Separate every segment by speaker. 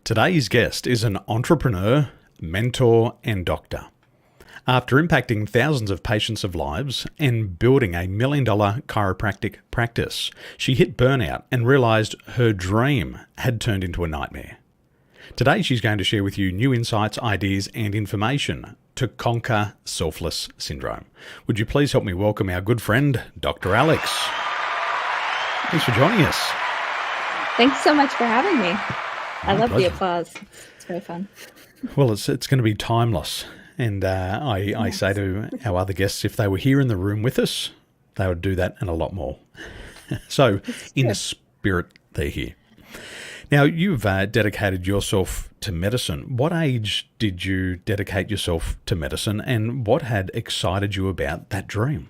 Speaker 1: Today's guest is an entrepreneur, mentor, and doctor. After impacting thousands of patients' lives and building a $1 million chiropractic practice, she hit burnout and realized her dream had turned into a nightmare. Today, she's going to share with you new insights, ideas, and information to conquer Selfless Syndrome. Would you please help me welcome our good friend, Dr. Alex? Thanks for joining us.
Speaker 2: Thanks so much for having me. I love
Speaker 1: pleasure.
Speaker 2: the applause. It's very fun.
Speaker 1: Well, it's going to be timeless. And I say to our other guests, if they were here in the room with us, they would do that and a lot more. So in the spirit, they're here. Now, you've dedicated yourself to medicine. What age did you dedicate yourself to medicine, and what had excited you about that dream?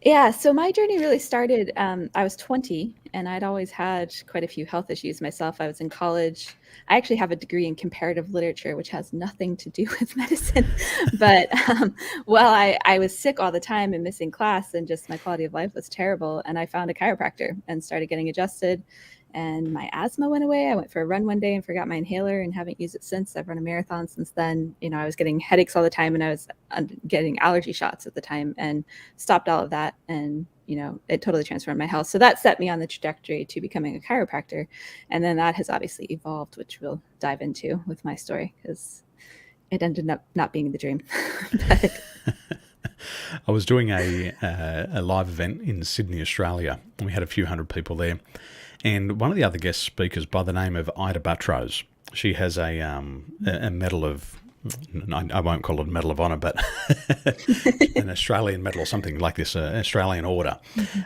Speaker 2: Yeah, so my journey really started, I was 20, and I'd always had quite a few health issues myself. I was in college. I actually have a degree in comparative literature, which has nothing to do with medicine. But I was sick all the time and missing class, and just my quality of life was terrible. And I found a chiropractor and started getting adjusted. And my asthma went away. I went for a run one day and forgot my inhaler and haven't used it since. I've run a marathon since then. I was getting headaches all the time, and I was getting allergy shots at the time, and stopped all of that. And, it totally transformed my health. So that set me on the trajectory to becoming a chiropractor. And then that has obviously evolved, which we'll dive into with my story, because it ended up not being the dream. But
Speaker 1: I was doing a live event in Sydney, Australia, and we had a few hundred people there. And one of the other guest speakers, by the name of Ida Buttrose, she has a medal of, I won't call it a Medal of Honour, but an Australian medal or something like this, an Australian order,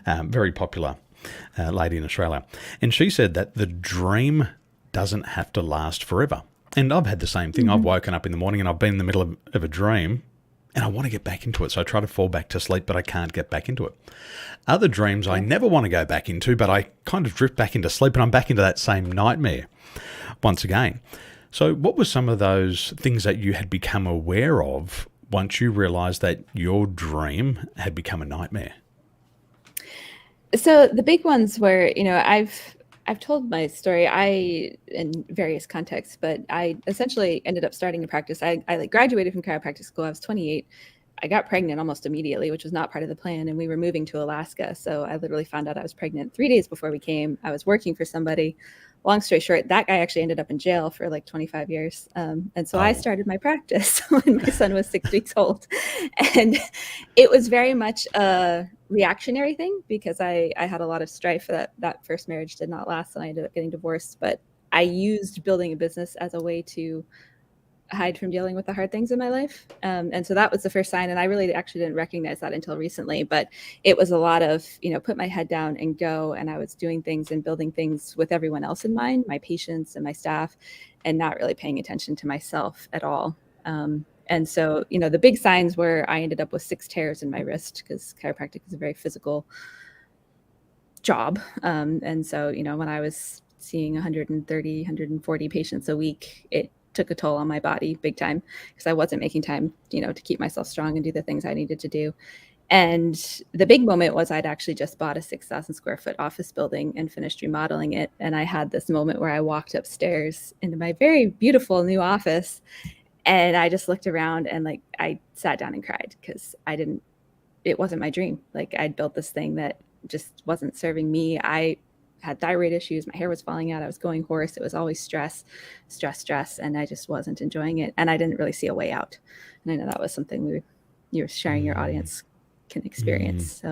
Speaker 1: very popular lady in Australia. And she said that the dream doesn't have to last forever. And I've had the same thing. I've woken up in the morning and I've been in the middle of a dream, and I want to get back into it. So I try to fall back to sleep, but I can't get back into it. Other dreams I never want to go back into, but I kind of drift back into sleep and I'm back into that same nightmare once again. So what were some of those things that you had become aware of once you realized that your dream had become a nightmare?
Speaker 2: So the big ones were, I've told my story in various contexts, but I essentially ended up starting a practice. I graduated from chiropractic school. I was 28. I got pregnant almost immediately, which was not part of the plan. And we were moving to Alaska. So I literally found out I was pregnant 3 days before we came. I was working for somebody. Long story short, that guy actually ended up in jail for like 25 years. And so I started my practice when my son was 6 weeks old. And it was very much a reactionary thing, because I had a lot of strife. That first marriage did not last, and I ended up getting divorced. But I used building a business as a way to hide from dealing with the hard things in my life. And so that was the first sign. And I really actually didn't recognize that until recently, but it was a lot of, put my head down and go. And I was doing things and building things with everyone else in mind, my patients and my staff, and not really paying attention to myself at all. And so, the big signs were I ended up with 6 tears in my wrist, because chiropractic is a very physical job. And so, when I was seeing 130, 140 patients a week, it took a toll on my body big time, because I wasn't making time, to keep myself strong and do the things I needed to do. And the big moment was I'd actually just bought a 6,000 square foot office building and finished remodeling it. And I had this moment where I walked upstairs into my very beautiful new office, and I just looked around and I sat down and cried, because it wasn't my dream. I'd built this thing that just wasn't serving me. I had thyroid issues. My hair was falling out. I was going hoarse. It was always stress. And I just wasn't enjoying it. And I didn't really see a way out. And I know that was something you were sharing your audience can experience.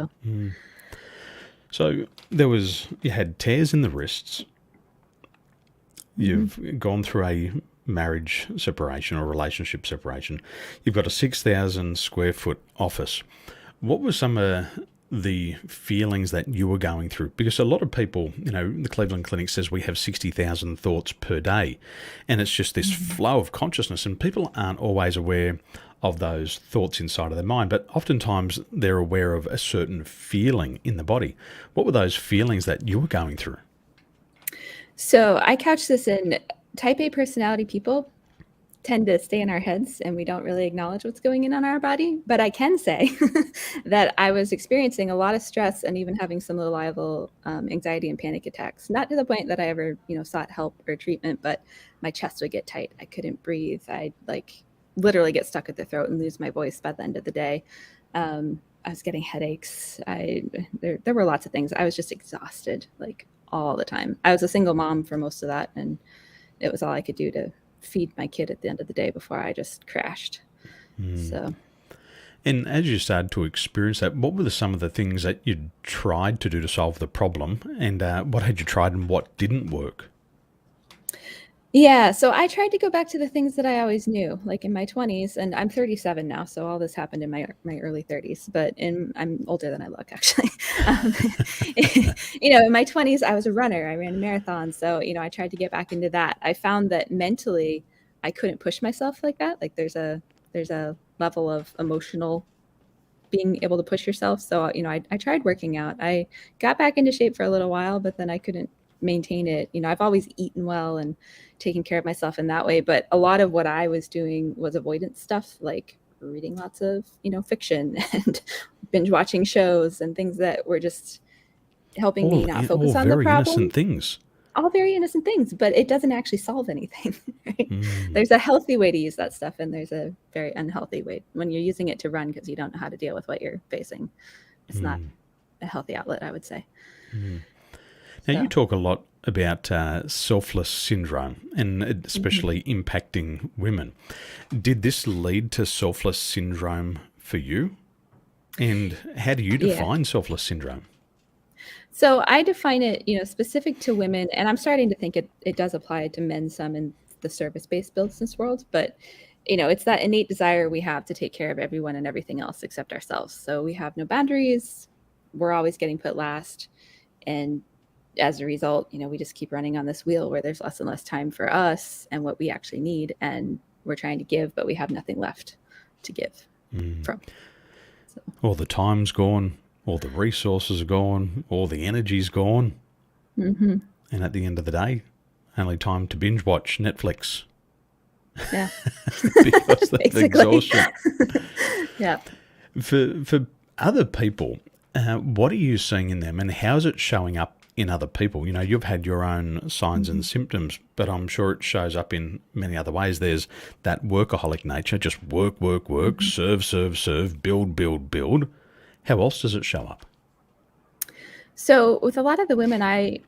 Speaker 1: So you had tears in the wrists. You've gone through a marriage separation or relationship separation. You've got a 6,000 square foot office. What were some of the feelings that you were going through? Because a lot of people, the Cleveland Clinic says we have 60,000 thoughts per day, and it's just this flow of consciousness, and people aren't always aware of those thoughts inside of their mind, but oftentimes they're aware of a certain feeling in the body. What were those feelings that you were going through?
Speaker 2: So I couch this in type A personality people tend to stay in our heads and we don't really acknowledge what's going on our body. But I can say that I was experiencing a lot of stress and even having some reliable anxiety and panic attacks. Not to the point that I ever, sought help or treatment, but my chest would get tight. I couldn't breathe. I'd literally get stuck at the throat and lose my voice by the end of the day. I was getting headaches. There were lots of things. I was just exhausted all the time. I was a single mom for most of that, and it was all I could do to feed my kid at the end of the day before I just crashed. So,
Speaker 1: And as you started to experience that, what were some of the things that you tried to do to solve the problem, and what had you tried and what didn't work?
Speaker 2: yeah, so I tried to go back to the things that I always knew, like in my 20s, and I'm 37 now, so all this happened in my early 30s, but I'm older than I look, actually. Um, in my 20s, I was a runner. I ran a marathon, so, I tried to get back into that. I found that mentally, I couldn't push myself like that. Like there's a level of emotional being able to push yourself. So, I tried working out. I got back into shape for a little while, but then I couldn't maintain it. I've always eaten well and taken care of myself in that way. But a lot of what I was doing was avoidance stuff, like reading lots of, fiction and binge watching shows and things that were just helping me not focus on the
Speaker 1: Very
Speaker 2: problem.
Speaker 1: innocent things.
Speaker 2: All very innocent things, but it doesn't actually solve anything. Right? There's a healthy way to use that stuff, and there's a very unhealthy way when you're using it to run because you don't know how to deal with what you're facing. It's not a healthy outlet, I would say.
Speaker 1: Now, you talk a lot about selfless syndrome, and especially impacting women. Did this lead to selfless syndrome for you? And how do you define selfless syndrome?
Speaker 2: So I define it, specific to women, and I'm starting to think it does apply to men some in the service-based business world, but it's that innate desire we have to take care of everyone and everything else except ourselves. So we have no boundaries. We're always getting put last. And as a result, we just keep running on this wheel where there's less and less time for us and what we actually need. And we're trying to give, but we have nothing left to give from. So.
Speaker 1: All the time's gone. All the resources are gone, all the energy's gone. And at the end of the day, only time to binge watch Netflix.
Speaker 2: Yeah.
Speaker 1: Because that's exhaustion.
Speaker 2: Yeah.
Speaker 1: For other people, what are you seeing in them, and how is it showing up in other people? You've had your own signs and symptoms, but I'm sure it shows up in many other ways. There's that workaholic nature, just work, serve, build. How else does it show up?
Speaker 2: So with a lot of the women I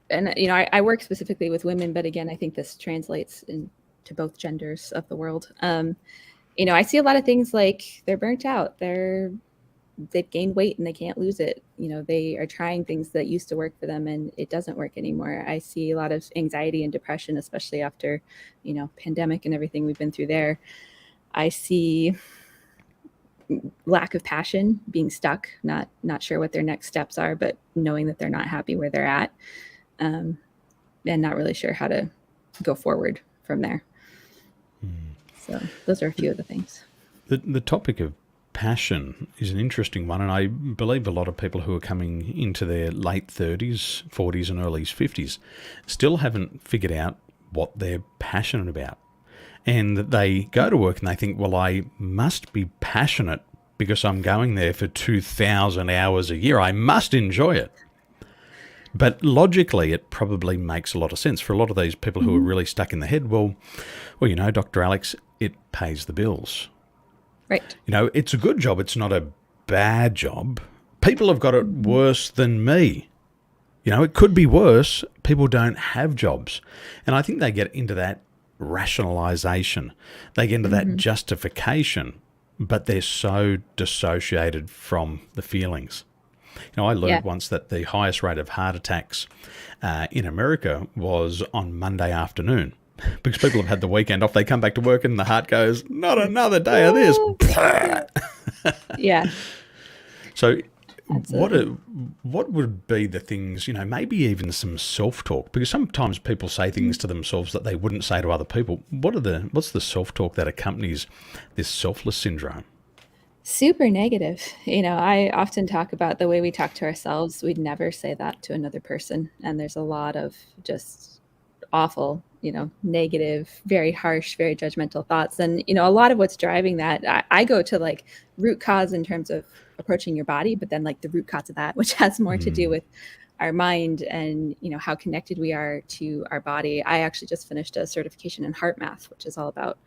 Speaker 2: work specifically with women, but again, I think this translates into both genders of the world. I see a lot of things like they're burnt out. They've gained weight and they can't lose it. They are trying things that used to work for them and it doesn't work anymore. I see a lot of anxiety and depression, especially after, pandemic and everything we've been through there. I see lack of passion, being stuck, not sure what their next steps are, but knowing that they're not happy where they're at, and not really sure how to go forward from there. So those are a few of the things.
Speaker 1: The topic of passion is an interesting one, and I believe a lot of people who are coming into their late 30s, 40s and early 50s still haven't figured out what they're passionate about. And they go to work and they think, well, I must be passionate because I'm going there for 2,000 hours a year. I must enjoy it. But logically, it probably makes a lot of sense for a lot of these people who are really stuck in the head. Well, Dr. Alex, it pays the bills.
Speaker 2: Right.
Speaker 1: It's a good job. It's not a bad job. People have got it worse than me. It could be worse. People don't have jobs. And I think they get into that rationalization. They get into that justification, but they're so dissociated from the feelings. I learned once that the highest rate of heart attacks in America was on Monday afternoon because people have had the weekend off. They come back to work and the heart goes, not another day of this.
Speaker 2: Yeah.
Speaker 1: So what would be the things, maybe even some self-talk, because sometimes people say things to themselves that they wouldn't say to other people. What's the self-talk that accompanies this selfless syndrome?
Speaker 2: Super negative. I often talk about the way we talk to ourselves. We'd never say that to another person. And there's a lot of just awful, negative, very harsh, very judgmental thoughts. And, a lot of what's driving that, I go to like root cause in terms of approaching your body, but then like the root cause of that, which has more to do with our mind and, how connected we are to our body. I actually just finished a certification in heart math, which is all about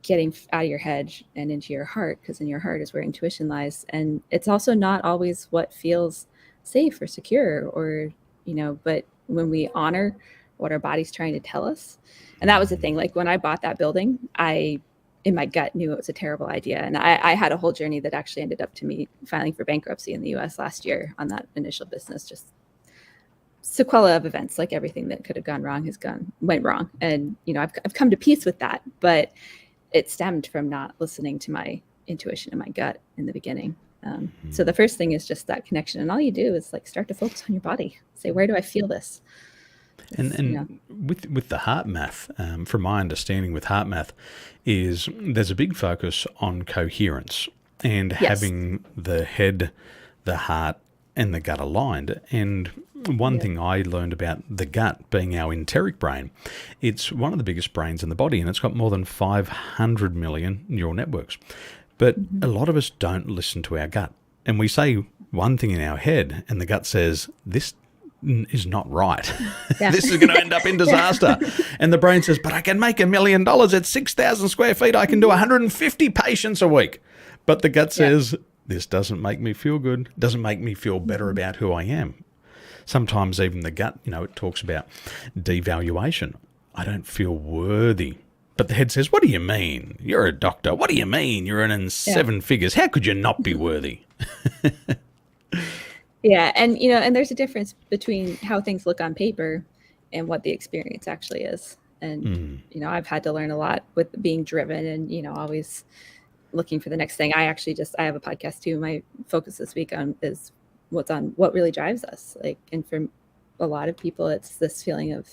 Speaker 2: getting out of your head and into your heart, because in your heart is where intuition lies. And it's also not always what feels safe or secure or, but when we honor what our body's trying to tell us. And that was the thing. Like when I bought that building, I, in my gut, knew it was a terrible idea. And I had a whole journey that actually ended up to me filing for bankruptcy in the US last year on that initial business. Just sequela of events, like everything that could have gone wrong went wrong. And, I've come to peace with that, but it stemmed from not listening to my intuition and my gut in the beginning. So the first thing is just that connection. And all you do is like start to focus on your body. Say, where do I feel this?
Speaker 1: And with the heart math, from my understanding with heart math, is there's a big focus on coherence and having the head, the heart, and the gut aligned. And one thing I learned about the gut being our enteric brain, it's one of the biggest brains in the body, and it's got more than 500 million neural networks. But a lot of us don't listen to our gut. And we say one thing in our head, and the gut says, this is not right. This is going to end up in disaster. And the brain says, but I can make $1 million at 6,000 square feet. I can do 150 patients a week. But the gut says, this doesn't make me feel good, doesn't make me feel better about who I am. Sometimes even the gut, it talks about devaluation. I don't feel worthy. But the head says, what do you mean? You're a doctor. What do you mean? You're earning 7 figures. How could you not be worthy?
Speaker 2: Yeah. And, and there's a difference between how things look on paper and what the experience actually is. And, I've had to learn a lot with being driven and, always looking for the next thing. I have a podcast too. My focus this week is what really drives us. Like, and for a lot of people, it's this feeling of,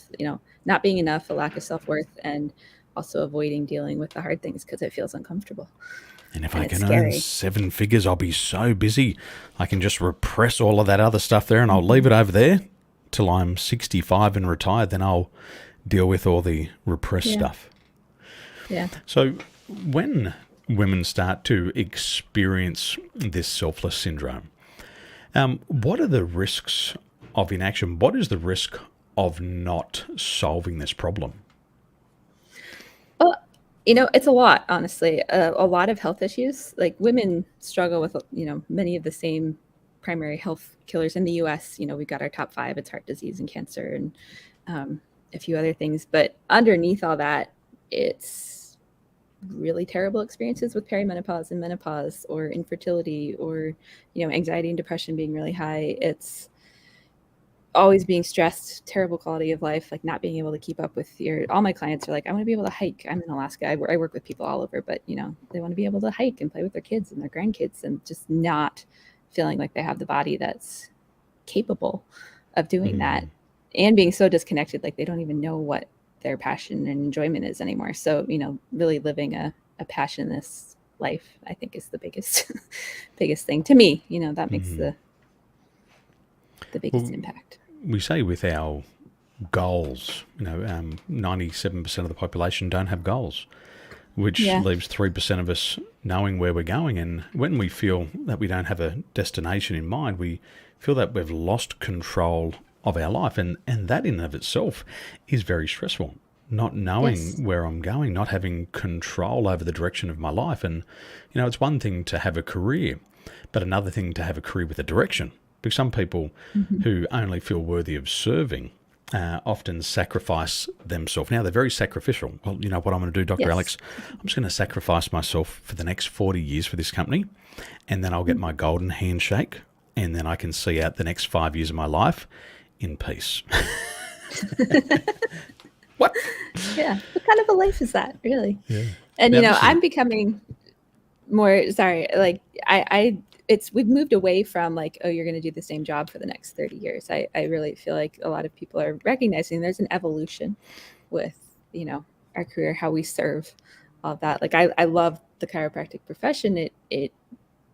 Speaker 2: not being enough, a lack of self-worth, and also avoiding dealing with the hard things because it feels uncomfortable.
Speaker 1: And if I can earn 7 figures, I'll be so busy. I can just repress all of that other stuff there and I'll leave it over there till I'm 65 and retired. Then I'll deal with all the repressed stuff. Yeah. So when women start to experience this selfless syndrome, what are the risks of inaction? What is the risk of not solving this problem?
Speaker 2: Well, it's a lot, honestly. A lot of health issues. Like women struggle with, many of the same primary health killers in the US. We've got our top 5. It's heart disease and cancer and a few other things. But underneath all that, it's really terrible experiences with perimenopause and menopause, or infertility, or, anxiety and depression being really high. It's always being stressed, terrible quality of life, like not being able to keep up with all my clients are like, I want to be able to hike. I'm in Alaska. I work with people all over, but they want to be able to hike and play with their kids and their grandkids, and just not feeling like they have the body that's capable of doing that, and being so disconnected, like they don't even know what their passion and enjoyment is anymore. So, really living a passionless life, I think, is the biggest thing to me. That makes the biggest impact.
Speaker 1: We say with our goals, 97% of the population don't have goals, which leaves 3% of us knowing where we're going. And when we feel that we don't have a destination in mind, we feel that we've lost control of our life. And that in and of itself is very stressful. Not knowing where I'm going, not having control over the direction of my life. And, it's one thing to have a career, but another thing to have a career with a direction. Because some people who only feel worthy of serving often sacrifice themselves. Now, they're very sacrificial. Well, you know what I'm going to do, Dr. Alex? I'm just going to sacrifice myself for the next 40 years for this company, and then I'll get my golden handshake, and then I can see out the next 5 years of my life in peace. What?
Speaker 2: Yeah. What kind of a life is that, really?
Speaker 1: Yeah.
Speaker 2: And, I'm becoming more, we've moved away from like, oh, you're going to do the same job for the next 30 years. I really feel like a lot of people are recognizing there's an evolution with, our career, how we serve, all that. Like I love the chiropractic profession. It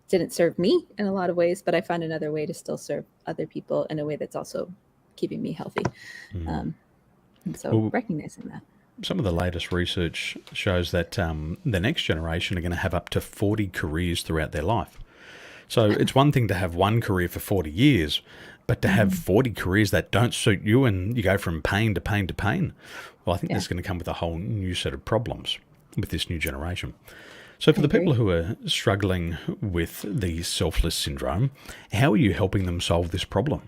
Speaker 2: didn't serve me in a lot of ways, but I found another way to still serve other people in a way that's also keeping me healthy. And so
Speaker 1: Well,
Speaker 2: recognizing that.
Speaker 1: some of the latest research shows that the next generation are going to have up to 40 careers throughout their life. So it's one thing to have one career for 40 years, but to have 40 careers that don't suit you and you go from pain to pain to pain, well, I think that's going to come with a whole new set of problems with this new generation. So for the people who are struggling with the selfless syndrome, how are you helping them solve this problem?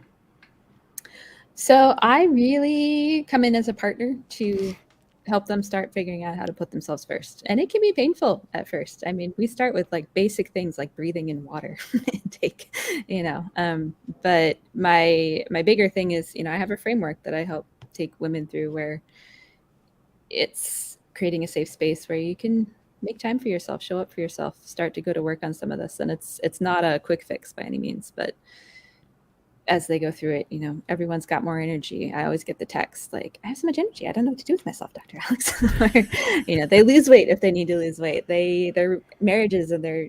Speaker 2: So I really come in as a partner to help them start figuring out how to put themselves first. And it can be painful at first. I mean, we start with like basic things like breathing in water intake, but my bigger thing is, I have a framework that I help take women through where it's creating a safe space where you can make time for yourself, show up for yourself, start to go to work on some of this. And it's not a quick fix by any means, but as they go through it, everyone's got more energy. I always get the text like, I have so much energy, I don't know what to do with myself, Dr. Alex. Or, they lose weight if they need to lose weight. Their marriages and their,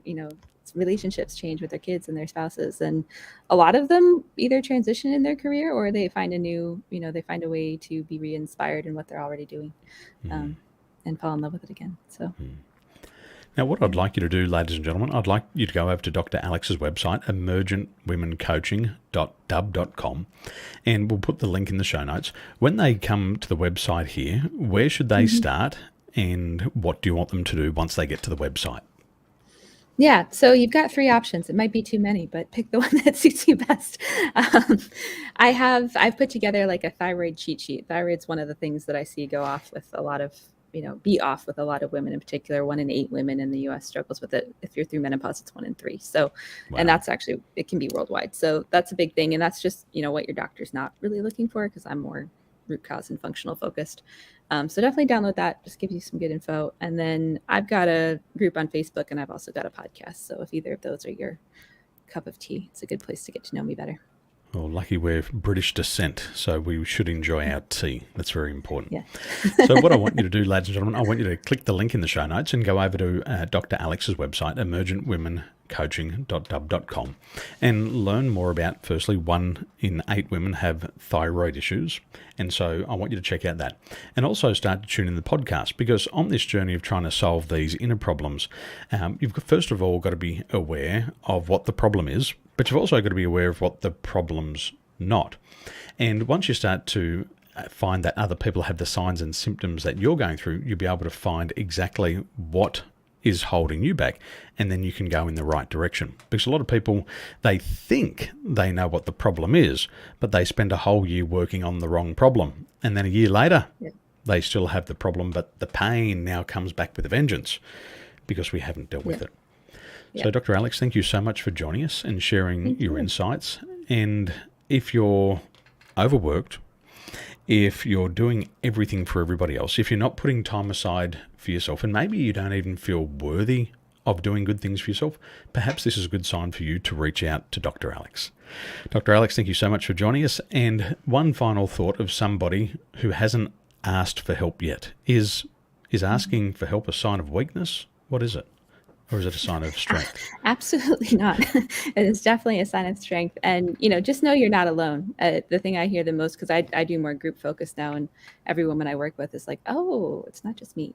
Speaker 2: relationships change with their kids and their spouses. And a lot of them either transition in their career or they find they find a way to be re-inspired in what they're already doing and fall in love with it again. So.
Speaker 1: Now, what I'd like you to do, ladies and gentlemen, I'd like you to go over to Dr. Alex's website, emergentwomencoaching.dub.com, and we'll put the link in the show notes. When they come to the website here, where should they start, and what do you want them to do once they get to the website?
Speaker 2: Yeah, so you've got 3 options. It might be too many, but pick the one that suits you best. I've put together like a thyroid cheat sheet. Thyroid's one of the things that I see go off with a lot of be off with a lot of women in particular. 1 in 8 women in the US struggles with it. If you're through menopause, it's 1 in 3. So, wow. And that's actually, it can be worldwide. So that's a big thing. And that's just, what your doctor's not really looking for, because I'm more root cause and functional focused. So definitely download that. Just gives you some good info. And then I've got a group on Facebook and I've also got a podcast. So if either of those are your cup of tea, it's a good place to get to know me better.
Speaker 1: Well, lucky we're British descent, so we should enjoy our tea. That's very important.
Speaker 2: Yeah.
Speaker 1: So what I want you to do, ladies and gentlemen, I want you to click the link in the show notes and go over to Dr. Alex's website, emergentwomencoaching.dub.com, and learn more about, firstly, 1 in 8 women have thyroid issues. And so I want you to check out that. And also start to tune in the podcast, because on this journey of trying to solve these inner problems, you've first of all got to be aware of what the problem is, but you've also got to be aware of what the problem's not. And once you start to find that other people have the signs and symptoms that you're going through, you'll be able to find exactly what is holding you back, and then you can go in the right direction. Because a lot of people, they think they know what the problem is, but they spend a whole year working on the wrong problem. And then a year later, they still have the problem, but the pain now comes back with a vengeance because we haven't dealt with it. So, Dr. Alex, thank you so much for joining us and sharing your insights. And if you're overworked, if you're doing everything for everybody else, if you're not putting time aside for yourself, and maybe you don't even feel worthy of doing good things for yourself, perhaps this is a good sign for you to reach out to Dr. Alex. Dr. Alex, thank you so much for joining us. And one final thought of somebody who hasn't asked for help yet. Is asking for help a sign of weakness? What is it? Or is it a sign of strength?
Speaker 2: Absolutely not. It is definitely a sign of strength. And, just know you're not alone. The thing I hear the most, because I do more group focus now, and every woman I work with is like, oh, it's not just me.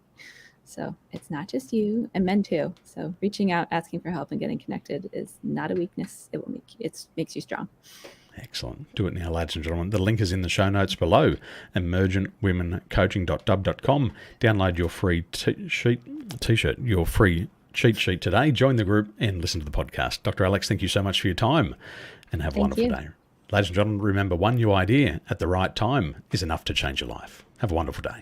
Speaker 2: So it's not just you, and men too. So reaching out, asking for help, and getting connected is not a weakness. It makes you strong.
Speaker 1: Excellent. Do it now, ladies and gentlemen. The link is in the show notes below, emergentwomencoaching.dub.com. Download your free t-shirt, your free cheat sheet today. Join the group and listen to the podcast. Dr. Alex, thank you so much for your time, and have a wonderful day. Ladies and gentlemen, remember, one new idea at the right time is enough to change your life. Have a wonderful day.